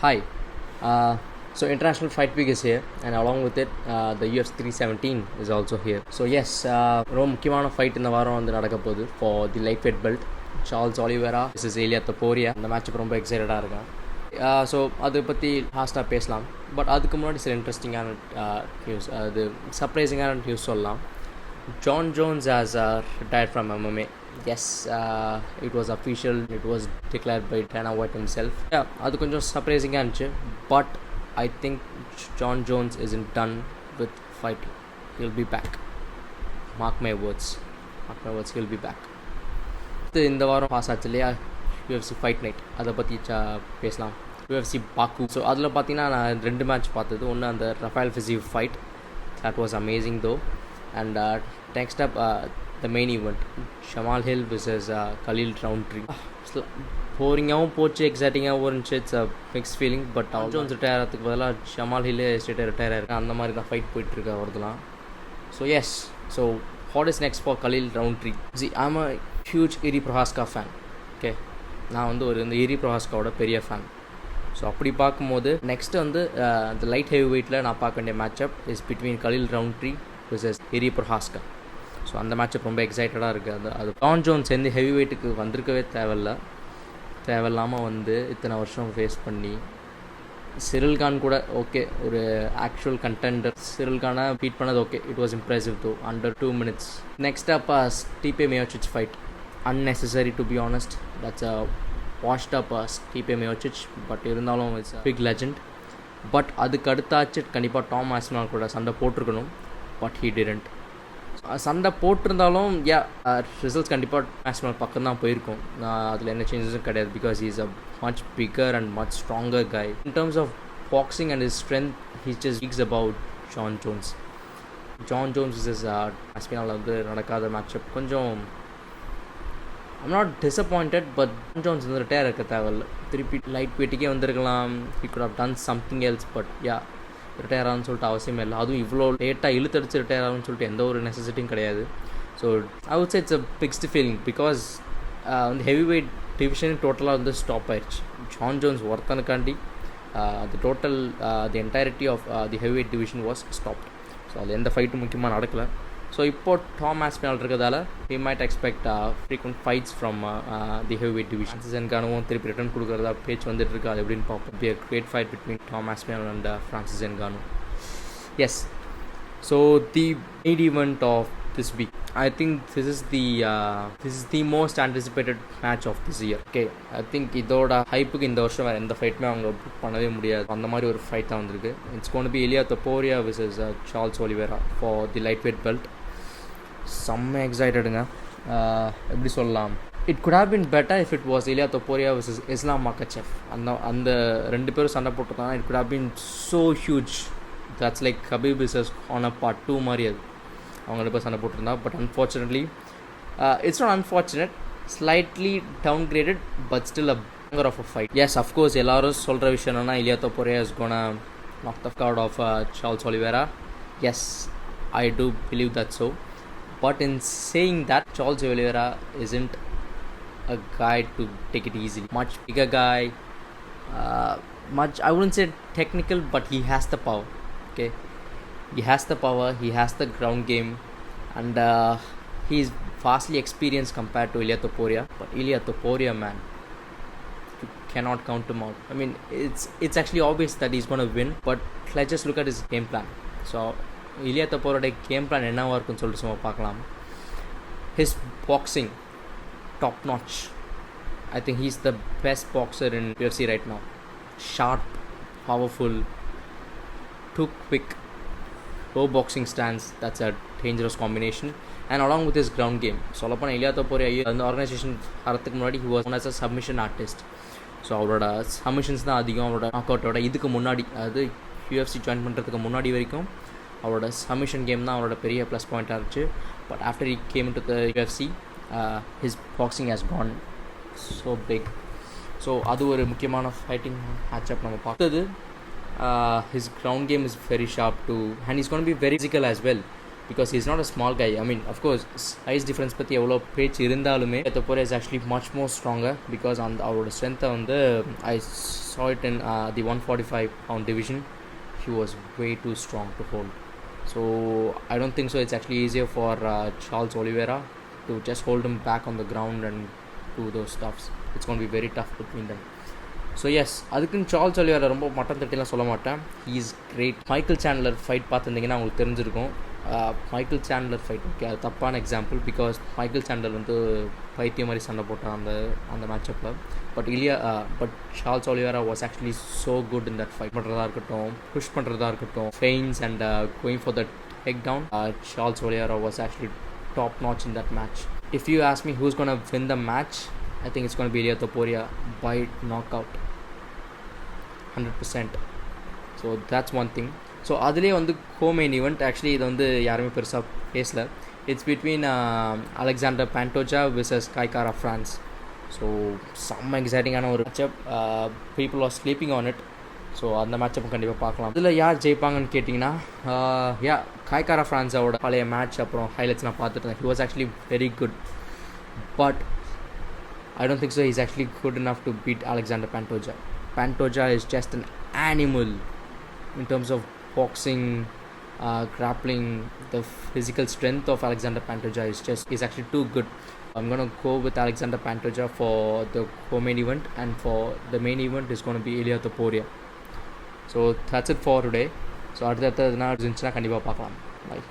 Hi. So International Fight Week is here, and along with it, the UFC 317 is also here. So yes, ரொம்ப முக்கியமான fight இந்த வாரம் வந்து நடக்க போகுது for the lightweight belt. Charles Oliveira versus ஏலியா தொப்போரியா. அந்த மேட்சுக்கு ரொம்ப எக்ஸைட்டடாக இருக்கேன். ஸோ அதை பற்றி லாஸ்ட்டாக பேசலாம். பட் அதுக்கு முன்னாடி சில இன்ட்ரெஸ்டிங்கான நியூஸ், அது சர்ப்ரைசிங்கான நியூஸ் சொல்லலாம். John Jones has retired from MMA. Yes, it was official. It was declared by Dana White himself. Yeah, அது கொஞ்சம் சர்ப்ரைசிங்காக இருந்துச்சு. But I think John Jones isn't done with fighting. He'll be back. Mark my words. He'll be back. இந்த வாரம் pass ஆச்சு இல்லையா, UFC fight night, அதை பற்றி பேசலாம். UFC பாக்கு. ஸோ அதில் பார்த்தீங்கன்னா நான் 2 மேட்ச் பார்த்தது. ஒன்று அந்த Rafael Fiziev fight, that was amazing though. And next up the main event, Jamahal Hill versus Khalil Rountree. போரிங்காகவும் போச்சு, எக்ஸைட்டிங்காகவும் இருந்துச்சு. It's a mix feeling. But Jones retire ஆகிறதுக்கு பதிலாக ஷமால் ஹில்லே ஸ்டேட்டாக ரிட்டையர் ஆயிருக்கேன். அந்த மாதிரி தான் ஃபைட் போயிட்டுருக்கு அவர்தெல்லாம். So yes, so what is next for Khalil Rountree? I'm a huge Jiri Prochazka fan. Okay, நான் வந்து இந்த இரி பிரஹாஸ்காவோட பெரிய ஃபேன். ஸோ அப்படி பார்க்கும்போது நெக்ஸ்ட்டு வந்து இந்த லைட் ஹெவி வெயிட்டில் நான் பார்க்க வேண்டிய matchup is between Khalil Rountree versus Jiri Prochazka. So அந்த மேட்சப் ரொம்ப எக்ஸைட்டடாக இருக்குது. அது ஜான் ஜோன்ஸ் எந்த ஹெவி வெயிட்டுக்கு வந்திருக்கவே தேவையில்லாமல் வந்து இத்தனை வருஷம் ஃபேஸ் பண்ணி சிரில் கான் கூட ஓகே, ஒரு ஆக்சுவல் கண்டெண்டர் சிரில் கானை பீட் பண்ணது okay, it was impressive though under 2 minutes. Next up Stipe Miocic fight, unnecessary to be honest. That's a washed up Stipe Miocic, but இருந்தாலும் இட்ஸ் பிக் லெஜண்ட். பட் அதுக்கு அடுத்தாச்சு கண்டிப்பாக Tom ஆஸ்மால் கூட சண்டை போட்டிருக்கணும். But he didn't. சண்டை போட்டிருந்தாலும் results கண்டிப்பாக ஆஸ்மால் பக்கம் தான் போயிருக்கும். அதில் எந்த சேஞ்சஸும் கிடையாது. Because he is a much bigger and much stronger guy in terms of boxing and his strength. He just speaks about Jon Jones versus Aspinall வந்து நடக்காத மேட்சப். கொஞ்சம் I'm not disappointed. But Jones வந்து retire இருக்க தேவையில்லை. திருப்பி light வெயிட்டுக்கே வந்திருக்கலாம். He could have done something else. But retire ஆகுன்னு சொல்லிட்டு அவசியமே இல்லை. அதுவும் இவ்வளோ லேட்டாக இழுத்தடிச்சு ரிட்டையர் ஆகுன்னு சொல்லிட்டு எந்த ஒரு நெசசிட்டியும் கிடையாது. So I would say it's a mixed feeling. Because வந்து ஹெவி வெயிட் டிவிஷன் டோட்டலாக வந்து ஸ்டாப் ஆயிடுச்சு. ஜான் ஜோன்ஸ் ஒருத்தனுக்காண்டி the total the entirety of the heavy weight division was stopped. So அது எந்த ஃபைட்டும் முக்கியமாக நடக்கலை. ஸோ இப்போ டாம் ஆஸ்பினால் இருக்கிறதால we might expect frequent fights from the heavyweight division. Francis என்கானுவும் திருப்பி ரிட்டர்ன் கொடுக்குறதா பேச்சு வந்துட்டு இருக்கு. அது எப்படின்னு பார்ப்போம். be a great fight between Tom Aspinall and Francis Ngannou. yes, so the main event of this week, I think this is the most anticipated match of this year. okay, I think இதோட ஹைப்புக்கு இந்த வருஷம் வேறு எந்த ஃபைட்டுமே அவங்க book பண்ணவே முடியாது. அந்த மாதிரி ஒரு ஃபைட் தான் வந்திருக்கு. It's gonna be Ilia Topuria versus Charles Oliveira for the light weight belt. செம்ம எக்ஸைட்டடுங்க. எப்படி சொல்லலாம், it could have been better if it was Ilia Topuria versus Islam Makhachev. அந்த 2 பேரும் சண்டை போட்டிருந்தாங்க. It could have been so huge. That's like Khabib versus Conor part 2 மாதிரி. அது அவங்க 2 பேர் சண்டை போட்டிருந்தா. But unfortunately it's not unfortunate, slightly downgraded, but still a banker of a fight. Yes, of course எல்லாரும் சொல்கிற விஷயம் என்னன்னா Ilia Topuria is gonna knock the out of Charles Oliveira. Yes, I do believe that. So but in saying that, Charles Oliveira isn't a guy to take it easily. Much bigger guy, I wouldn't say technical, but he has the power. Okay, he has the power, he has the ground game, and he's vastly experienced compared to Ilia Topuria. But Ilia Topuria, man, you cannot count him out. I mean, it's actually obvious that he's going to win, but let's just look at his game plan. So Ilia தொப்போரோட game plan என்னவாக இருக்குன்னு சொல்லிட்டு சும்மா பார்க்கலாம். His boxing top notch. I think he's the best boxer in UFC right now. Sharp, powerful, too quick, low boxing stance. That's a dangerous combination. And along with his ground game. சொல்லப்போனால் Ilia Topuria அந்த organisation வரத்துக்கு முன்னாடி he was known as a submission artist. So அவரோட submissions தான் அதிகம். அவரோட knock அவுட்டோட இதுக்கு முன்னாடி, அதாவது UFC ஜாயின் பண்ணுறதுக்கு முன்னாடி வரைக்கும் அவரோட சப்மிஷன் கேம் தான் அவரோட பெரிய ப்ளஸ் பாயிண்ட்டாக இருந்துச்சு. But after he came into the UFC, his boxing has gone so big. So அது ஒரு முக்கியமான ஃபைட்டிங் மேட்சப் நம்ம பார்த்தது. His ground game is very sharp too, and is gonna be very physical as well. because he's not a small guy. I mean, of course, size difference பற்றி எவ்வளோ பேச்சு இருந்தாலுமே Topuria is actually much more stronger because on அவரோட ஸ்ட்ரென்த்தை வந்து I saw it in the 145 pound division. He was way too strong to hold. So I don't think so it's actually easier for Charles Oliveira to just hold him back on the ground and do those stuffs. It's going to be very tough between them. So yes அதுக்குன்னு Charles Oliveira ரொம்ப மட்டம் தட்டிலாம் சொல்ல மாட்டேன். He is great. Michael Chandler fight பார்த்துருந்தீங்கன்னா உங்களுக்கு தெரிஞ்சிருக்கும். Michael Chandler fight okay அது தப்பான எக்ஸாம்பிள் பிகாஸ் மைக்கேல் சாண்ட்லர் வந்து பைத்தியம் மாதிரி சண்டை போட்டான் அந்த மேட்சப்பில். But Charles Oliveira was actually so good in that fight பண்ணுறதா இருக்கட்டும், புஷ் பண்ணுறதா இருக்கட்டும், feints and going for that takedown. Charles Oliveira was actually top notch in that match. If you ask me who's going to win the match, I think it's going to be Topuria by knockout 100%. So that's one thing. So அதிலே வந்து co-main event actually இது வந்து யாருமே பெருசாக பேசல. It's between Alexander Pantoja versus Kai Kara France. So some exciting-ஆன ஒரு matchup. People are sleeping on it. So அந்த மேட்சப்பும் கண்டிப்பாக பார்க்கலாம். இதில் யார் ஜெயிப்பாங்கன்னு கேட்டிங்கன்னா Kai Kara ஃப்ரான்ஸோட பழைய மேட்ச் அப்புறம் ஹைலைட்ஸ் நான் பார்த்துட்டு இருந்தேன். He was actually very good, but I don't think so he's actually good enough to beat Alexander Pantoja. Pantoja is just an animal in terms of boxing, grappling. The physical strength of Alexander Pantoja is actually too good. I'm going to go with Alexander Pantoja for the co-main event, and for the main event is going to be Ilia Topuria. So that's it for today. So அடுத்த நாள் இருந்துச்சுன்னா கண்டிப்பாக பார்க்கலாம். Bye.